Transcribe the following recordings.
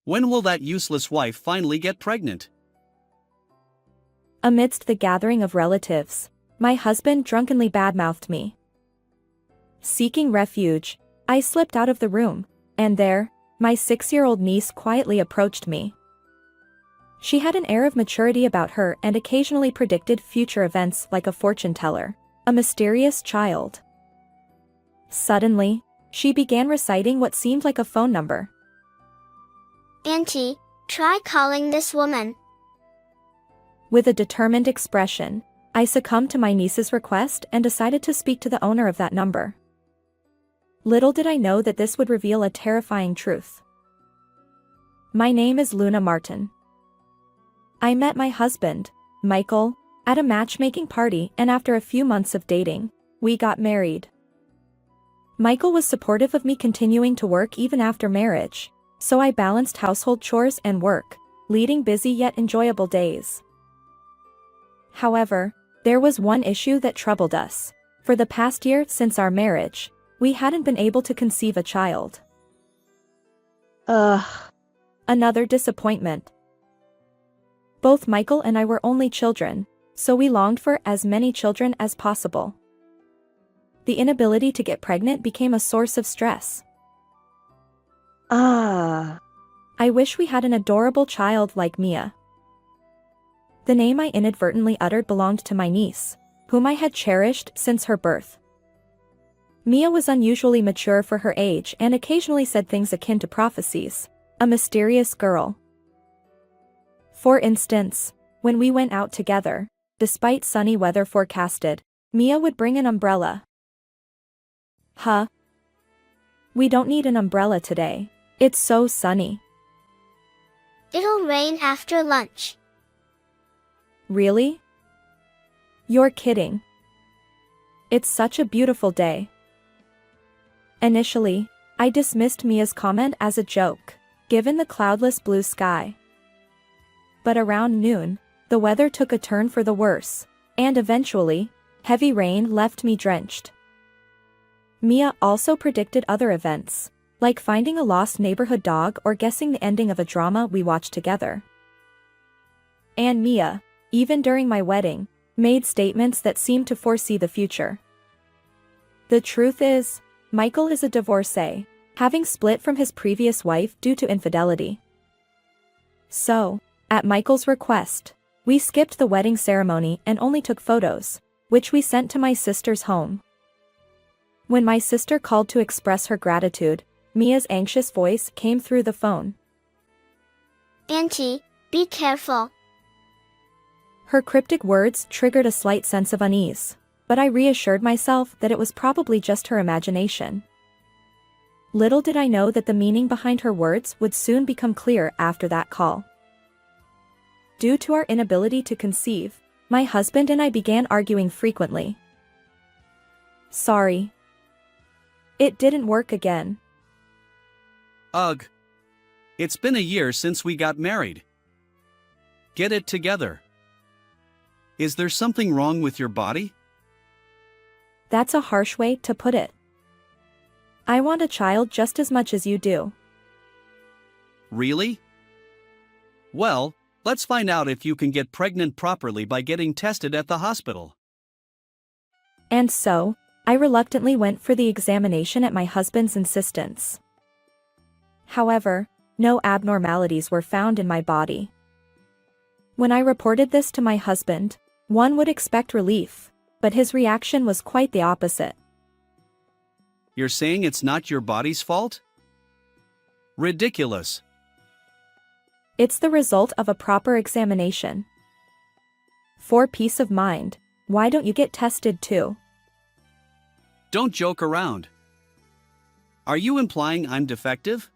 When will that useless wife finally get pregnant? Amidst the gathering of relatives, my husband drunkenly badmouthed me. Seeking refuge, I slipped out of the room, and there, my 6-year-old niece quietly approached me. She had an air of maturity about her and occasionally predicted future events like a fortune teller, a mysterious child. Suddenly, she began reciting what seemed like a phone number. Auntie, try calling this woman. With a determined expression, I succumbed to my niece's request and decided to speak to the owner of that number. Little did I know that this would reveal a terrifying truth. My name is Luna Martin. I met my husband, Michael, at a matchmaking party, and after a few months of dating, we got married. Michael was supportive of me continuing to work even after marriage, so I balanced household chores and work, leading busy yet enjoyable days. However, there was one issue that troubled us. For the past year since our marriage, we hadn't been able to conceive a child. Another disappointment. Both Michael and I were only children, so we longed for as many children as possible. The inability to get pregnant became a source of stress. I wish we had an adorable child like Mia. The name I inadvertently uttered belonged to my niece, whom I had cherished since her birth. Mia was unusually mature for her age and occasionally said things akin to prophecies, a mysterious girl. For instance, when we went out together, despite sunny weather forecasted, Mia would bring an umbrella. We don't need an umbrella today. It's so sunny. It'll rain after lunch. Really? You're kidding. It's such a beautiful day. Initially, I dismissed Mia's comment as a joke, given the cloudless blue sky. But around noon, the weather took a turn for the worse, and eventually, heavy rain left me drenched. Mia also predicted other events, like finding a lost neighborhood dog or guessing the ending of a drama we watched together. And Mia, even during my wedding, made statements that seemed to foresee the future. The truth is, Michael is a divorcee, having split from his previous wife due to infidelity. So, at Michael's request, we skipped the wedding ceremony and only took photos, which we sent to my sister's home. When my sister called to express her gratitude, Mia's anxious voice came through the phone. Auntie, be careful. Her cryptic words triggered a slight sense of unease, but I reassured myself that it was probably just her imagination. Little did I know that the meaning behind her words would soon become clear after that call. Due to our inability to conceive, my husband and I began arguing frequently. Sorry. It didn't work again. Ugh. It's been a year since we got married. Get it together. Is there something wrong with your body? That's a harsh way to put it. I want a child just as much as you do. Really? Well, let's find out if you can get pregnant properly by getting tested at the hospital. And so, I reluctantly went for the examination at my husband's insistence. However, no abnormalities were found in my body. When I reported this to my husband, one would expect relief, but his reaction was quite the opposite. You're saying it's not your body's fault? Ridiculous. It's the result of a proper examination. For peace of mind, why don't you get tested too? Don't joke around. Are you implying I'm defective?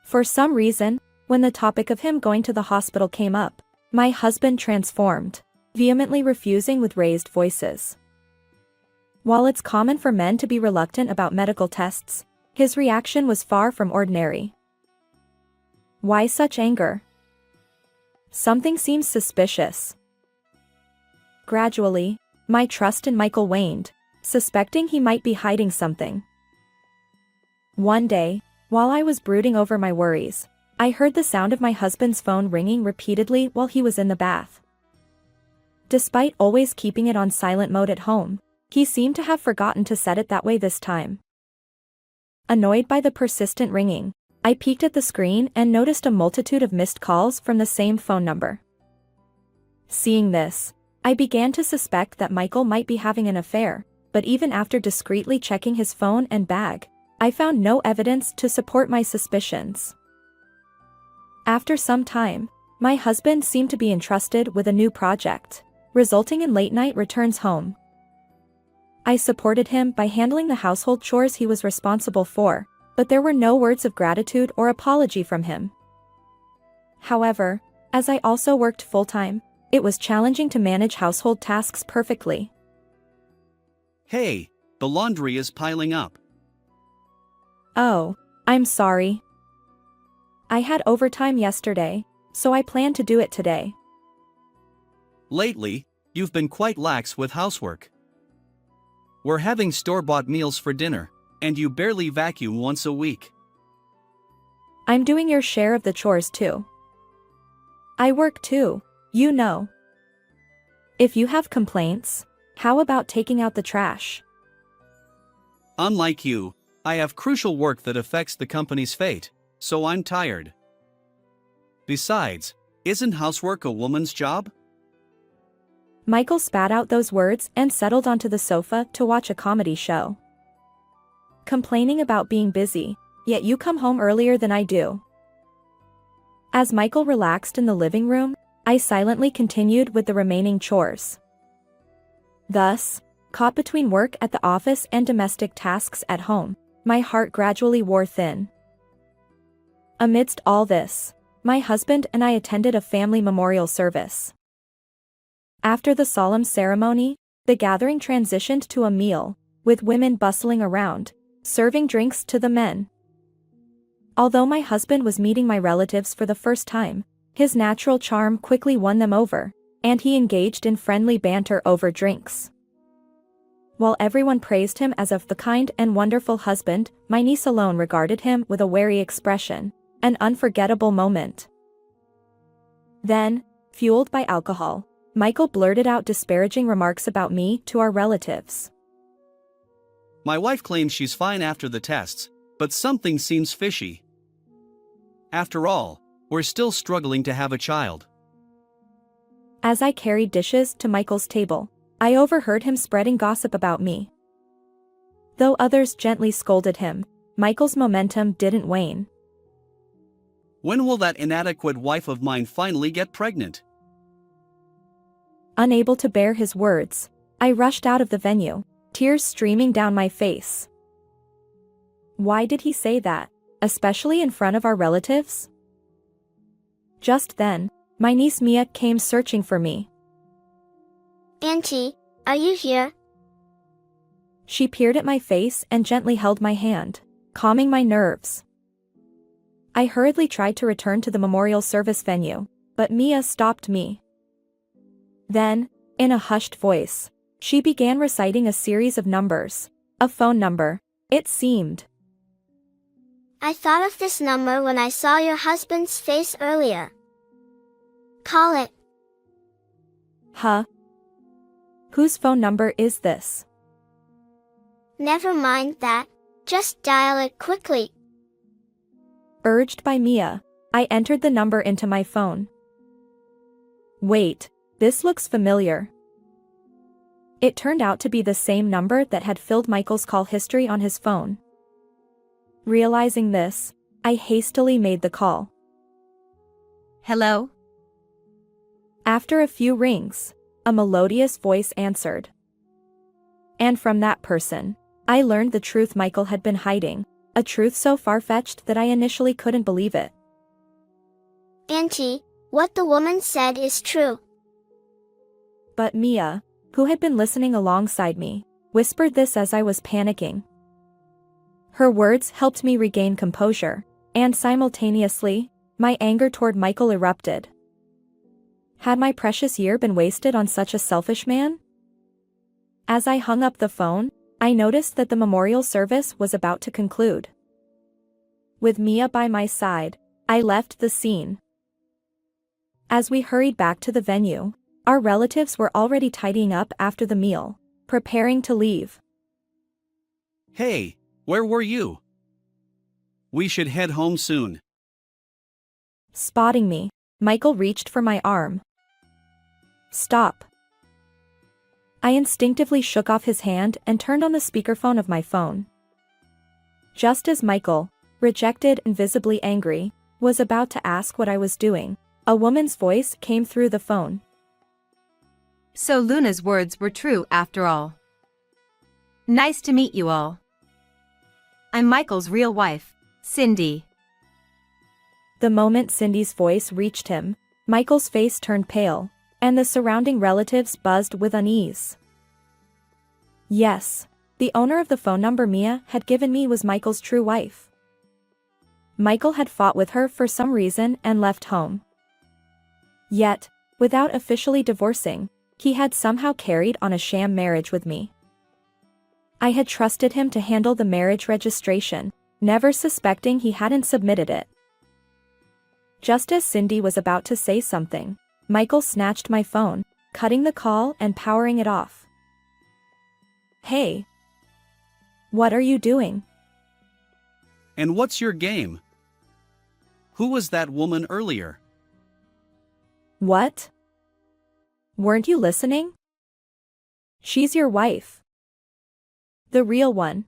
For some reason, when the topic of him going to the hospital came up, my husband transformed, vehemently refusing with raised voices. While it's common for men to be reluctant about medical tests, his reaction was far from ordinary. Why such anger? Something seems suspicious. Gradually, my trust in Michael waned, suspecting he might be hiding something. One day, While I was brooding over my worries, I heard the sound of my husband's phone ringing repeatedly while he was in the bath. Despite always keeping it on silent mode at home, he seemed to have forgotten to set it that way this time. Annoyed by the persistent ringing, I peeked at the screen and noticed a multitude of missed calls from the same phone number. Seeing this, I began to suspect that Michael might be having an affair, but even after discreetly checking his phone and bag, I found no evidence to support my suspicions. After some time, my husband seemed to be entrusted with a new project, resulting in late-night returns home. I supported him by handling the household chores he was responsible for, but there were no words of gratitude or apology from him. However, as I also worked full-time, it was challenging to manage household tasks perfectly. Hey, the laundry is piling up. Oh, I'm sorry. I had overtime yesterday, so I plan to do it today. Lately, you've been quite lax with housework. We're having store-bought meals for dinner, and you barely vacuum once a week. I'm doing your share of the chores too. I work too, you know. If you have complaints, how about taking out the trash? Unlike you, I have crucial work that affects the company's fate, so I'm tired. Besides, isn't housework a woman's job? Michael spat out those words and settled onto the sofa to watch a comedy show. Complaining about being busy, yet you come home earlier than I do. As Michael relaxed in the living room, I silently continued with the remaining chores. Thus, caught between work at the office and domestic tasks at home, my heart gradually wore thin. Amidst all this, my husband and I attended a family memorial service. After the solemn ceremony, the gathering transitioned to a meal, with women bustling around, serving drinks to the men. Although my husband was meeting my relatives for the first time, his natural charm quickly won them over, and he engaged in friendly banter over drinks. While everyone praised him as of the kind and wonderful husband, my niece alone regarded him with a wary expression, an unforgettable moment. Then, fueled by alcohol, Michael blurted out disparaging remarks about me to our relatives. My wife claims she's fine after the tests, but something seems fishy. After all, we're still struggling to have a child. As I carried dishes to Michael's table, I overheard him spreading gossip about me. Though others gently scolded him, Michael's momentum didn't wane. When will that inadequate wife of mine finally get pregnant? Unable to bear his words, I rushed out of the venue, tears streaming down my face. Why did he say that, especially in front of our relatives? Just then, my niece Mia came searching for me. Auntie, are you here? She peered at my face and gently held my hand, calming my nerves. I hurriedly tried to return to the memorial service venue, but Mia stopped me. Then, in a hushed voice, she began reciting a series of numbers, a phone number, it seemed. I thought of this number when I saw your husband's face earlier. Call it. Huh? Whose phone number is this? Never mind that, just dial it quickly. Urged by Mia, I entered the number into my phone. Wait, this looks familiar. It turned out to be the same number that had filled Michael's call history on his phone. Realizing this, I hastily made the call. Hello? After a few rings, a melodious voice answered. And from that person, I learned the truth Michael had been hiding, a truth so far-fetched that I initially couldn't believe it. Auntie, what the woman said is true. But Mia, who had been listening alongside me, whispered this as I was panicking. Her words helped me regain composure, and simultaneously, my anger toward Michael erupted. Had my precious year been wasted on such a selfish man? As I hung up the phone, I noticed that the memorial service was about to conclude. With Mia by my side, I left the scene. As we hurried back to the venue, our relatives were already tidying up after the meal, preparing to leave. Hey, where were you? We should head home soon. Spotting me, Michael reached for my arm. Stop. I instinctively shook off his hand and turned on the speakerphone of my phone. Just as Michael, rejected and visibly angry, was about to ask what I was doing, a woman's voice came through the phone. So Luna's words were true after all. Nice to meet you all. I'm Michael's real wife, Cindy. The moment Cindy's voice reached him, Michael's face turned pale, and the surrounding relatives buzzed with unease. Yes, the owner of the phone number Mia had given me was Michael's true wife. Michael had fought with her for some reason and left home. Yet, without officially divorcing, he had somehow carried on a sham marriage with me. I had trusted him to handle the marriage registration, never suspecting he hadn't submitted it. Just as Cindy was about to say something, Michael snatched my phone, cutting the call and powering it off. Hey. What are you doing? And what's your game? Who was that woman earlier? What? Weren't you listening? She's your wife. The real one.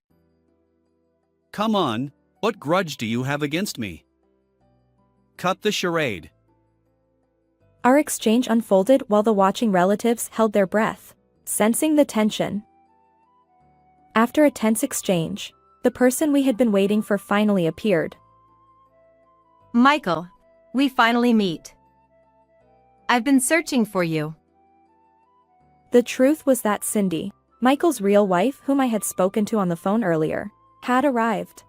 Come on, what grudge do you have against me? Cut the charade. Our exchange unfolded while the watching relatives held their breath, sensing the tension. After a tense exchange, the person we had been waiting for finally appeared. Michael, we finally meet. I've been searching for you. The truth was that Cindy, Michael's real wife whom I had spoken to on the phone earlier, had arrived.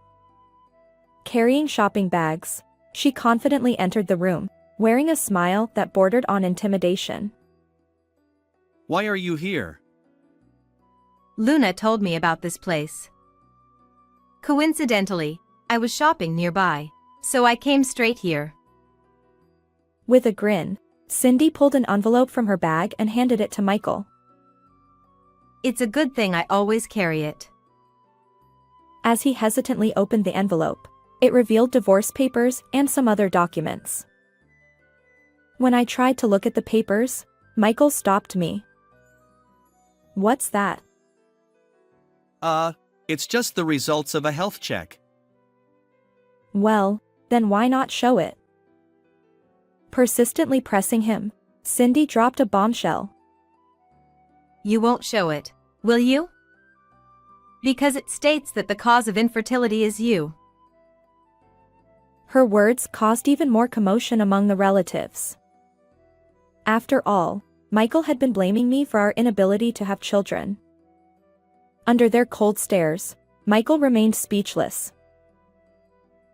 Carrying shopping bags, she confidently entered the room, wearing a smile that bordered on intimidation. Why are you here? Luna told me about this place. Coincidentally, I was shopping nearby, so I came straight here. With a grin, Cindy pulled an envelope from her bag and handed it to Michael. It's a good thing I always carry it. As he hesitantly opened the envelope, it revealed divorce papers and some other documents. When I tried to look at the papers, Michael stopped me. What's that? It's just the results of a health check. Well, then why not show it? Persistently pressing him, Cindy dropped a bombshell. You won't show it, will you? Because it states that the cause of infertility is you. Her words caused even more commotion among the relatives. After all, Michael had been blaming me for our inability to have children. Under their cold stares, Michael remained speechless.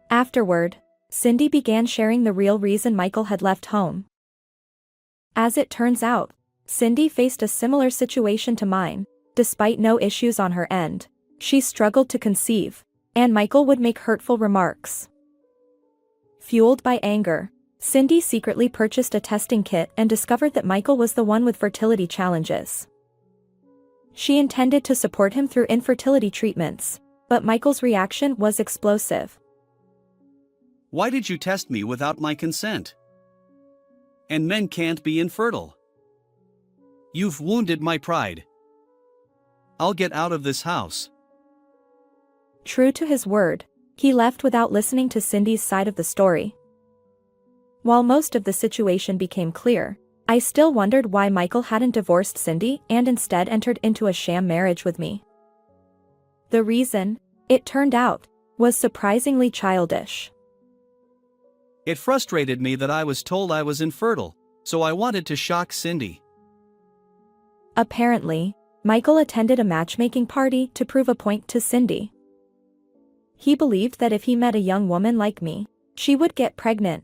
Afterward, Cindy began sharing the real reason Michael had left home. As it turns out, Cindy faced a similar situation to mine. Despite no issues on her end, she struggled to conceive, and Michael would make hurtful remarks. Fueled by anger, Cindy secretly purchased a testing kit and discovered that Michael was the one with fertility challenges. She intended to support him through infertility treatments, but Michael's reaction was explosive. Why did you test me without my consent? And men can't be infertile. You've wounded my pride. I'll get out of this house. True to his word, he left without listening to Cindy's side of the story. While most of the situation became clear, I still wondered why Michael hadn't divorced Cindy and instead entered into a sham marriage with me. The reason, it turned out, was surprisingly childish. It frustrated me that I was told I was infertile, so I wanted to shock Cindy. Apparently, Michael attended a matchmaking party to prove a point to Cindy. He believed that if he met a young woman like me, she would get pregnant.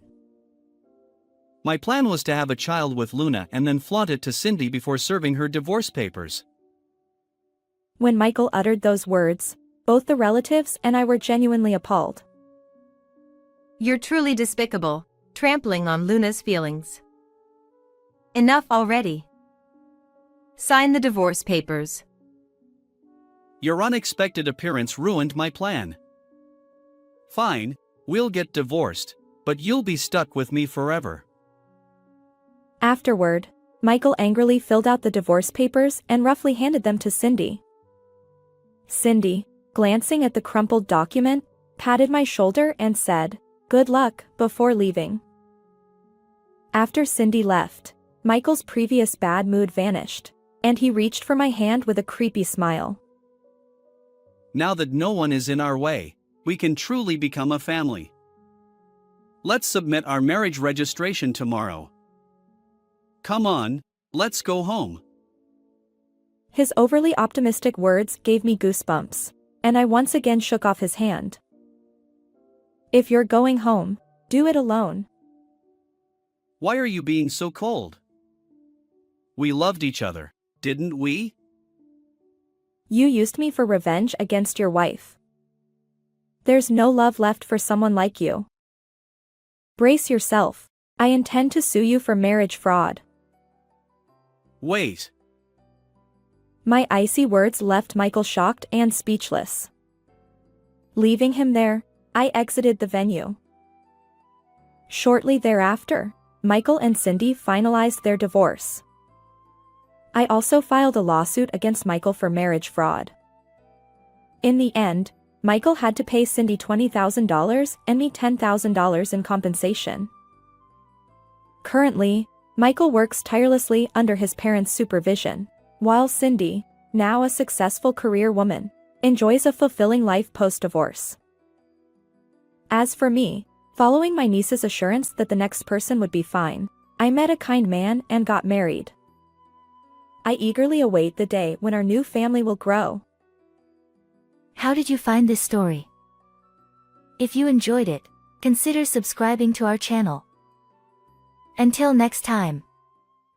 My plan was to have a child with Luna and then flaunt it to Cindy before serving her divorce papers. When Michael uttered those words, both the relatives and I were genuinely appalled. You're truly despicable, trampling on Luna's feelings. Enough already. Sign the divorce papers. Your unexpected appearance ruined my plan. Fine, we'll get divorced, but you'll be stuck with me forever. Afterward, Michael angrily filled out the divorce papers and roughly handed them to Cindy. Cindy, glancing at the crumpled document, patted my shoulder and said, "Good luck," before leaving. After Cindy left, Michael's previous bad mood vanished, and he reached for my hand with a creepy smile. Now that no one is in our way, we can truly become a family. Let's submit our marriage registration tomorrow. Come on, let's go home. His overly optimistic words gave me goosebumps, and I once again shook off his hand. If you're going home, do it alone. Why are you being so cold? We loved each other, didn't we? You used me for revenge against your wife. There's no love left for someone like you. Brace yourself. I intend to sue you for marriage fraud. Wait. My icy words left Michael shocked and speechless. Leaving him there, I exited the venue. Shortly thereafter, Michael and Cindy finalized their divorce. I also filed a lawsuit against Michael for marriage fraud. In the end, Michael had to pay Cindy $20,000 and me $10,000 in compensation. Currently, Michael works tirelessly under his parents' supervision, while Cindy, now a successful career woman, enjoys a fulfilling life post-divorce. As for me, following my niece's assurance that the next person would be fine, I met a kind man and got married. I eagerly await the day when our new family will grow. How did you find this story? If you enjoyed it, consider subscribing to our channel. Until next time.